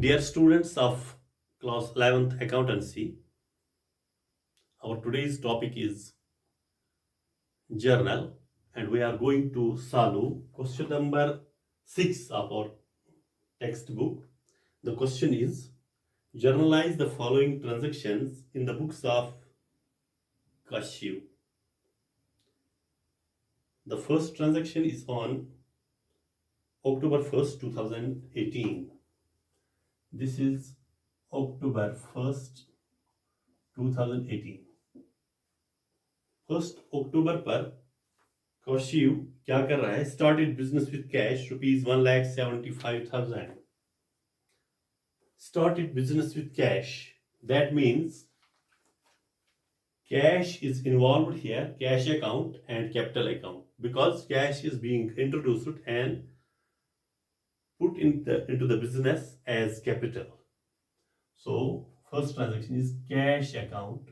Dear students of class 11th accountancy, our today's topic is journal and we are going to solve question number 6 of our textbook. The question is journalize the following transactions in the books of Kashyap. The first transaction is on October 1st, 2018. This is October 1st, 2018. 1st अक्टूबर पर कौशिक क्या कर रहा है? Started business with cash ₹1,75,000. Started business with cash. That means cash is involved here, cash account and capital account, because cash is being introduced and put into the business as capital. So first transaction is cash account.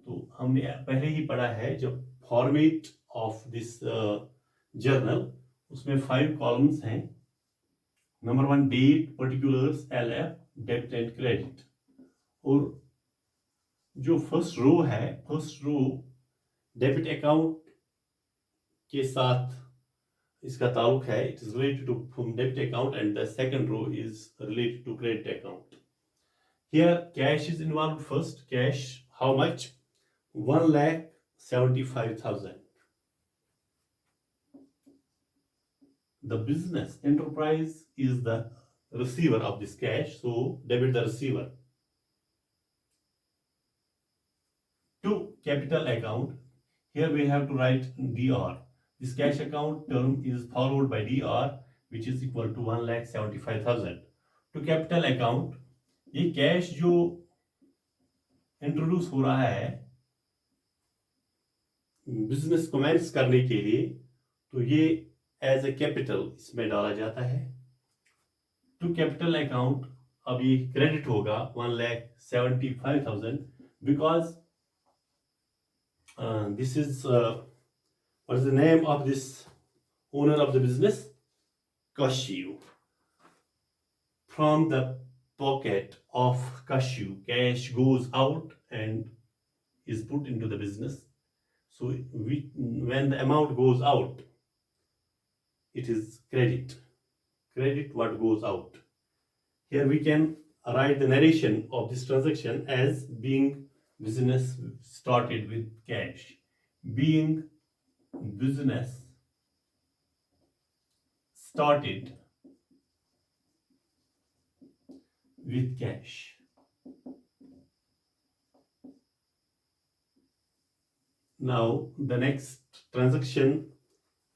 तो हमने पहले ही पढ़ा है जब format of this journal, उसमें 5 columns हैं. Number 1 date, particulars, LF, debit and credit. और जो फर्स्ट रो है, फर्स्ट रो डेबिट अकाउंट के साथ इसका ताल्लुक है. It is related to debit account and the second row is related to credit account. Here cash is involved. First cash, how much? 1,75,000. The business enterprise is the receiver of this cash, so debit the receiver. To capital account, here we have to write DR. This cash account term is followed by DR, which is equal to 1,75,000. To capital account, ये cash जो introduce हो रहा है business commence करने के लिए, तो ये एज ए कैपिटल इसमें डाला जाता है. टू कैपिटल अकाउंट अब ये क्रेडिट होगा 1,75,000 because this is what is the name of this owner of the business? Kashyap. From the pocket of Kashyap, cash goes out and is put into the business. So when the amount goes out, it is credit. Credit what goes out. Here we can write the narration of this transaction as being business started with cash. Being business started with cash. Now the next transaction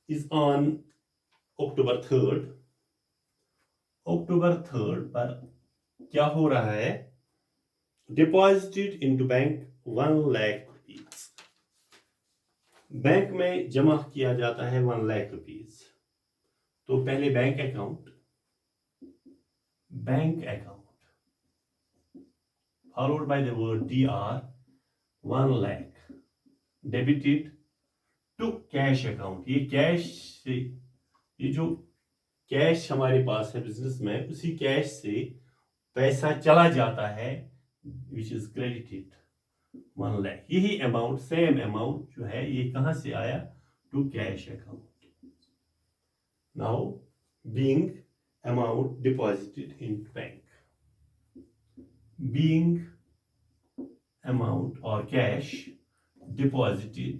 is on October 3rd. October 3rd पर क्या हो रहा है? Deposited into bank 1 lakh rupees. Bank में जमा किया जाता है 1 lakh rupees. तो पहले bank account followed by the word DR, 1 lakh debited to cash account. ये कैश से, ये जो कैश हमारे पास है बिजनेस में, उसी कैश से पैसा चला जाता है विच इज क्रेडिटेड 1 lakh. यही अमाउंट, सेम अमाउंट जो है, ये कहां से आया? To cash account. Now being amount deposited in bank. Being amount और कैश deposited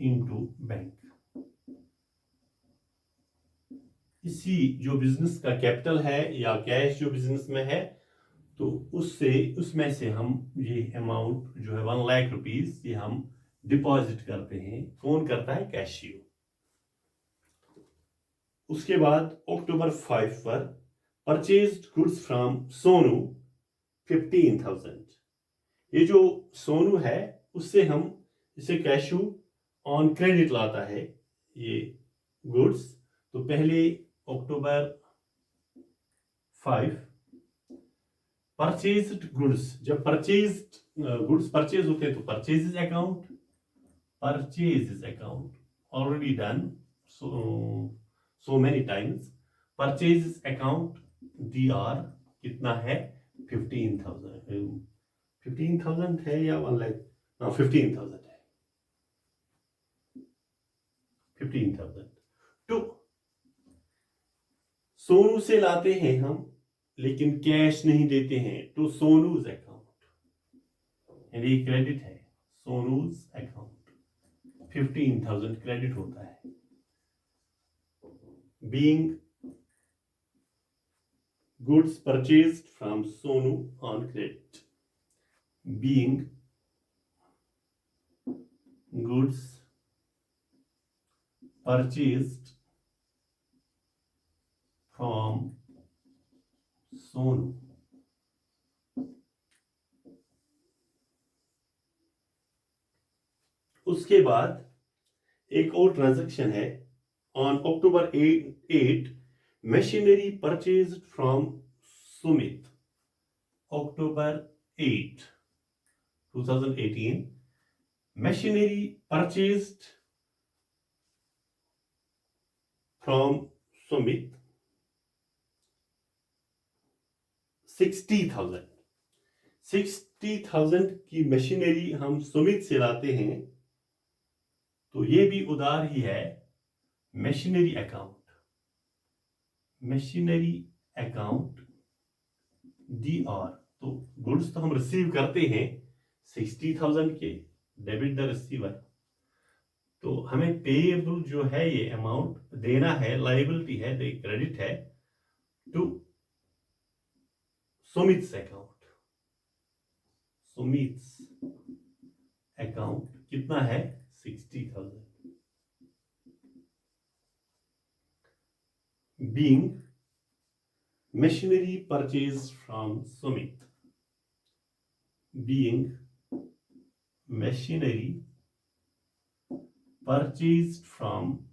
into बैंक. इसी जो बिजनेस का कैपिटल है या कैश जो बिजनेस में है, तो उसमें से हम ये अमाउंट जो है 1 lakh रुपीस, ये हम डिपॉजिट करते हैं. कौन करता है? कैशियो. उसके बाद October 5 पर परचेज्ड गुड्स फ्रॉम सोनू 15,000. ये जो सोनू है उससे हम इसे कैशू ऑन क्रेडिट लाता है ये गुड्स. तो पहले October 5 परचेज्ड गुड्स, जब परचेज्ड गुड्स परचेज होते हैं तो purchases account already done so many times. Purchase account DR कितना है 15,000 15,000 है या 1 लाख 15,000 है 15,000। तो सोनू से लाते हैं हम लेकिन कैश नहीं देते हैं तो सोनूज अकाउंट यानी क्रेडिट है सोनूज अकाउंट 15,000 क्रेडिट होता है being goods purchased from Sonu on credit being goods purchased from Sonu उसके बाद एक और ट्रांजैक्शन है on October 8 machinery purchased from Sumit October 8 2018 machinery purchased from Sumit 60,000 की मशीनरी हम सुमित से लाते हैं तो ये भी उधार ही है मशीनरी अकाउंट DR तो गुड्स तो हम रिसीव करते हैं 60,000 के डेबिट द रिसीवर तो हमें पेएबल जो है ये अमाउंट देना है लायबिलिटी है क्रेडिट है टू सुमित्स अकाउंट कितना है 60,000 being machinery purchased from Sumit being machinery purchased from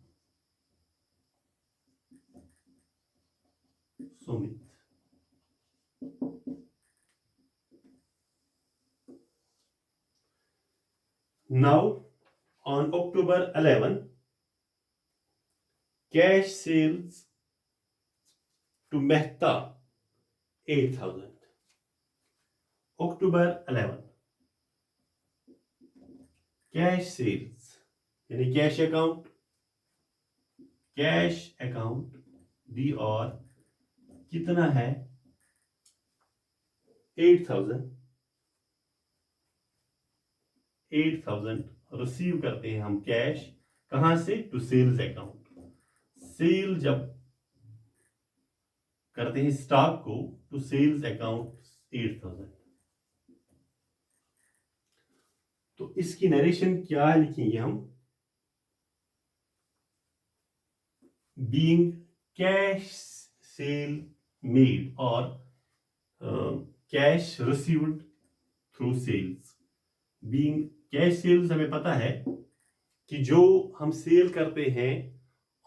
Sumit now on October 11 cash sales to Mehta 8,000 October 11 cash sales यानी कैश अकाउंट DR कितना है 8,000 रिसीव करते हैं हम कैश कहां से टू सेल्स अकाउंट सेल जब करते हैं स्टॉक को टू सेल्स अकाउंट 8,000 तो इसकी नरेशन क्या लिखेंगे हम बीइंग कैश सेल मेड और cash received through sales being cash sales हमें पता है कि जो हम सेल करते हैं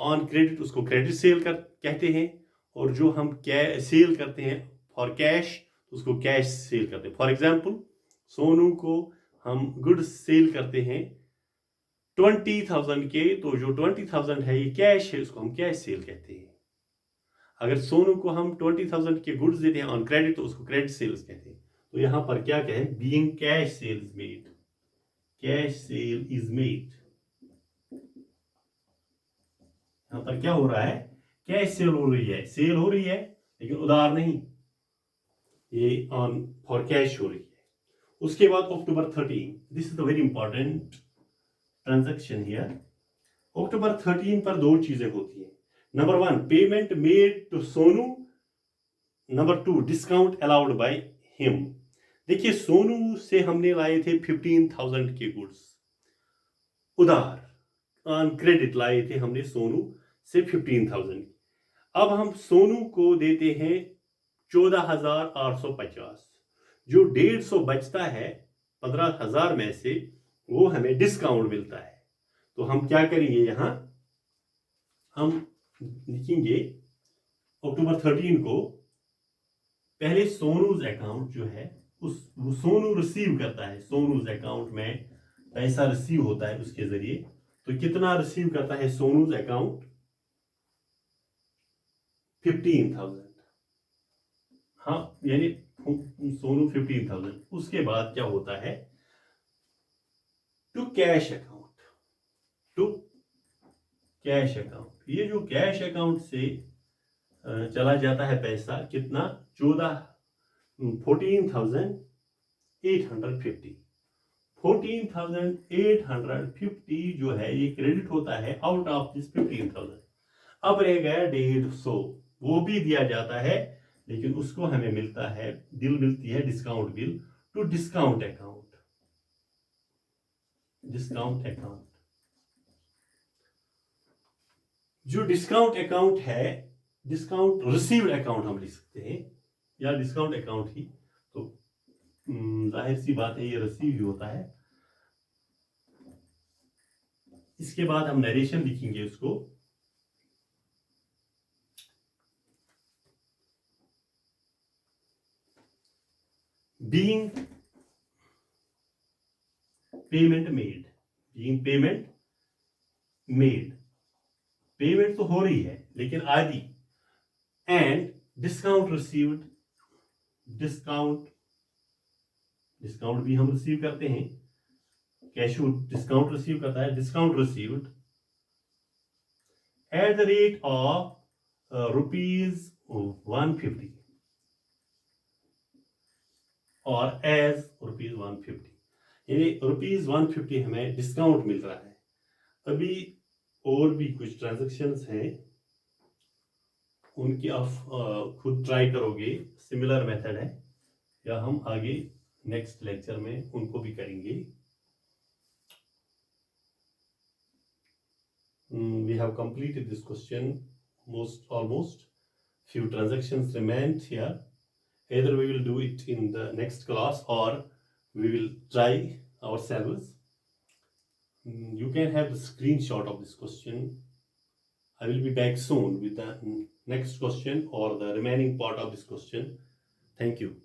ऑन क्रेडिट उसको क्रेडिट सेल कहते हैं और जो हम सेल करते हैं फॉर कैश उसको कैश सेल करते हैं फॉर एग्जांपल सोनू को हम गुड्स सेल करते हैं 20,000 के तो जो 20,000 है ये कैश है उसको हम कैश सेल कहते हैं अगर सोनू को हम 20,000 के गुड्स देते हैं ऑन क्रेडिट तो उसको क्रेडिट सेल्स कहते हैं तो यहां पर क्या कहें being cash sales made cash sale is made यहां पर क्या हो रहा है कैश सेल हो रही है लेकिन उधार नहीं ये ऑन फॉर कैश हो रही है उसके बाद October 13 this is the very important transaction here October 13 पर दो चीजें होती हैं number 1 payment made to Sonu number 2 discount allowed by him देखिए सोनू से हमने लाए थे 15,000 के गुड्स उधार ऑन क्रेडिट लाए थे हमने सोनू से 15,000 अब हम सोनू को देते हैं 14,850 जो 150 बचता है 15,000 में से वो हमें डिस्काउंट मिलता है तो हम क्या करेंगे यहां हम लिखेंगे October 13 को पहले सोनूज अकाउंट जो है वो सोनू रिसीव करता है सोनूज अकाउंट में पैसा रिसीव होता है उसके जरिए तो कितना रिसीव करता है सोनूज अकाउंट 15,000, हाँ यानी सोनू 15,000। उसके बाद क्या होता है, to cash account, to cash account. ये जो कैश अकाउंट से चला जाता है पैसा कितना, 14,850। 14,850 जो है ये क्रेडिट होता है आउट ऑफ दिस 15,000। अब रह गया 150, वो भी दिया जाता है, लेकिन उसको हमें मिलता है, बिल मिलती है discount bill, to discount account, discount account. जो डिस्काउंट अकाउंट है, डिस्काउंट रिसीव्ड अकाउंट हम लिख सकते हैं, या डिस्काउंट अकाउंट ही, तो जाहिर सी बात है ये रिसीव ही होता है। इसके बाद हम नरेशन लिखेंगे उसको, being payment made, being payment made, payment तो हो रही है लेकिन आदि, and discount received, discount, discount भी हम रिसीव करते हैं, कैश डिस्काउंट रिसीव करता है, discount received at the rate of ₹150 और एज ₹150, यानी ₹150 हमें डिस्काउंट मिल रहा है। अभी और भी कुछ ट्रांजैक्शंस हैं, उनकी आप खुद ट्राई करोगे, सिमिलर मेथड है, या हम आगे नेक्स्ट लेक्चर में उनको भी करेंगे। We have completed this question, almost few transactions remained here. Either we will do it in the next class or we will try ourselves. You can have the screenshot of this question. I will be back soon with the next question or the remaining part of this question. Thank you.